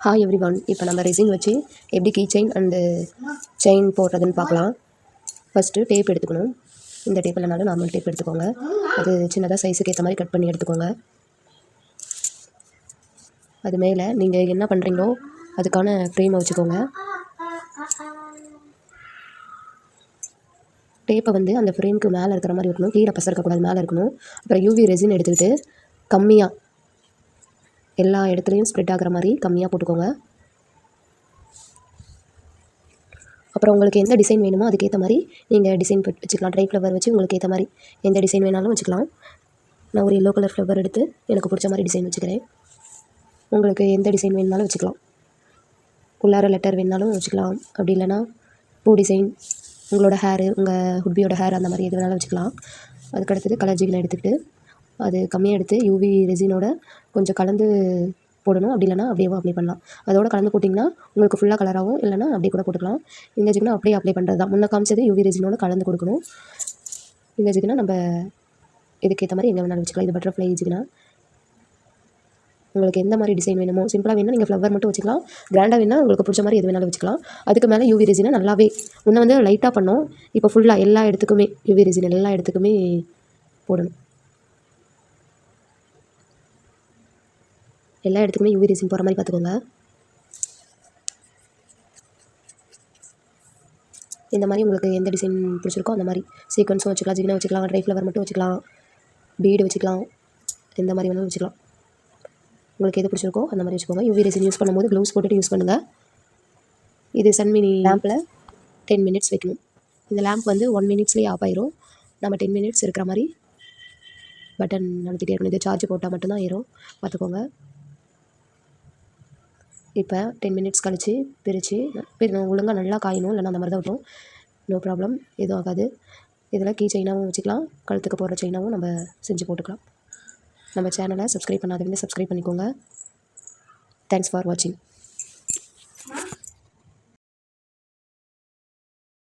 Hi every one. இப்போ நம்ம resin வச்சு எப்படி கீ செயின் அண்டு செயின் போடுறதுன்னு பார்க்கலாம். ஃபஸ்ட்டு டேப் எடுத்துக்கணும். இந்த டேப் இல்லைனாலும் நார்மல் டேப் எடுத்துக்கோங்க. அது சின்னதாக சைஸுக்கு ஏற்ற மாதிரி கட் பண்ணி எடுத்துக்கோங்க. அது மேலே நீங்கள் என்ன பண்ணுறீங்களோ அதுக்கான ஃப்ரேமை வச்சுக்கோங்க. டேப்பை வந்து அந்த ஃப்ரேமுக்கு மேலே இருக்கிற மாதிரி இருக்கணும், கீழே பச இருக்கக்கூடாது, மேலே இருக்கணும். அப்புறம் யூவி ரெசின் எடுத்துக்கிட்டு கம்மியாக எல்லா இடத்துலையும் ஸ்ப்ரெட் ஆகிற மாதிரி கம்மியாக போட்டுக்கோங்க. அப்புறம் உங்களுக்கு எந்த டிசைன் வேணுமோ அதுக்கேற்ற மாதிரி நீங்கள் டிசைன் வச்சுக்கலாம். ட்ரை ஃப்ளவர் வச்சு உங்களுக்கு ஏற்ற மாதிரி எந்த டிசைன் வேணாலும் வச்சுக்கலாம். நான் ஒரு எல்லோ கலர் ஃப்ளவர் எடுத்து எனக்கு பிடிச்ச மாதிரி டிசைன் வச்சுக்கிறேன். உங்களுக்கு எந்த டிசைன் வேணுனாலும் வச்சுக்கலாம். உள்ளார லெட்டர் வேணுனாலும் வச்சுக்கலாம். அப்படி இல்லைனா பூ டிசைன், உங்களோட ஹேரு, உங்கள் ஹுட்பியோட ஹேர், அந்த மாதிரி எது வேணாலும் வச்சுக்கலாம். அதுக்கடுத்தது கலர் ஜிகில் எடுத்துக்கிட்டு அது கம்மியாக எடுத்து யூவி ரெசினோட கொஞ்சம் கலந்து போடணும். அப்படி இல்லைனா அப்படியே அப்ளை பண்ணலாம். அதோட கலந்து போட்டிங்கன்னா உங்களுக்கு ஃபுல்லாக கலராகவும், இல்லைனா அப்படியே கூட போட்டுக்கலாம். இந்த ஜிகினா அப்படியே அப்ளை பண்ணுறது தான். முன்ன காமிச்சது யூவி ரெசினோட கலந்து கொடுக்கணும். இந்த ஜிகினா நம்ம இதுக்கேற்ற மாதிரி எங்கே வேணாலும் வச்சுக்கலாம். இது பட்டர்ஃப்ளை ஜிகினா. உங்களுக்கு எந்த மாதிரி டிசைன் வேணுமோ, சிம்பிளாக வேணும்னா நீங்கள் ஃப்ளவர் மட்டும் வச்சுக்கலாம். கிராண்டாக வேணும்னா உங்களுக்கு பிடிச்ச மாதிரி எது வேணாலும் வச்சுக்கலாம். அதுக்கு மேலே யூவி ரெசினை நல்லாவே முன்ன வந்து லைட்டாக பண்ணோம். இப்போ ஃபுல்லாக எல்லா இடத்துக்குமே யூவி ரெசின் எல்லா இடத்துக்குமே போடணும். எல்லா இடத்துக்குமே யூவி ரெசின் போகிற மாதிரி பார்த்துக்கோங்க. இந்த மாதிரி உங்களுக்கு எந்த டிசைன் பிடிச்சிருக்கோ அந்த மாதிரி சீக்வன்ஸும் வச்சுக்கலாம், ஜிகினா வச்சுக்கலாம், ட்ரை ஃப்ளவர் மட்டும் வச்சுக்கலாம், பீடு வச்சுக்கலாம், எந்த மாதிரி வேணாலும் வச்சுக்கலாம். உங்களுக்கு எது பிடிச்சிருக்கோ அந்த மாதிரி வச்சுக்கோங்க. யூவி ரெசின் யூஸ் பண்ணும்போது க்ளவுஸ் போட்டுட்டு யூஸ் பண்ணுங்கள். இது சன்மினி லேம்பில் 10 மினிட்ஸ் வைக்கணும். இந்த லேம்ப் வந்து 1 மினிட்ஸ்லேயே ஆஃப் ஆயிரும். நம்ம 10 மினிட்ஸ் இருக்கிற மாதிரி பட்டன் அழுத்திட்டே இருக்கணும். இது சார்ஜ் போட்டால் மட்டும்தான் ஏறும், பார்த்துக்கோங்க. இப்போ 10 மினிட்ஸ் கழித்து பிரித்து ஒழுங்காக நல்லா காயணும், இல்லைனா அந்த மாதிரி தான் விட்டோம். நோ ப்ராப்ளம், எதுவும் ஆகாது. இதில் கீ செயினாகவும் வச்சுக்கலாம், கழுத்துக்கு போடுற செயினாகவும் நம்ம செஞ்சு போட்டுக்கலாம். நம்ம சேனலை சப்ஸ்கிரைப் பண்ணாதவங்க சப்ஸ்கிரைப் பண்ணிக்கோங்க. தேங்க்ஸ் ஃபார் வாட்சிங்.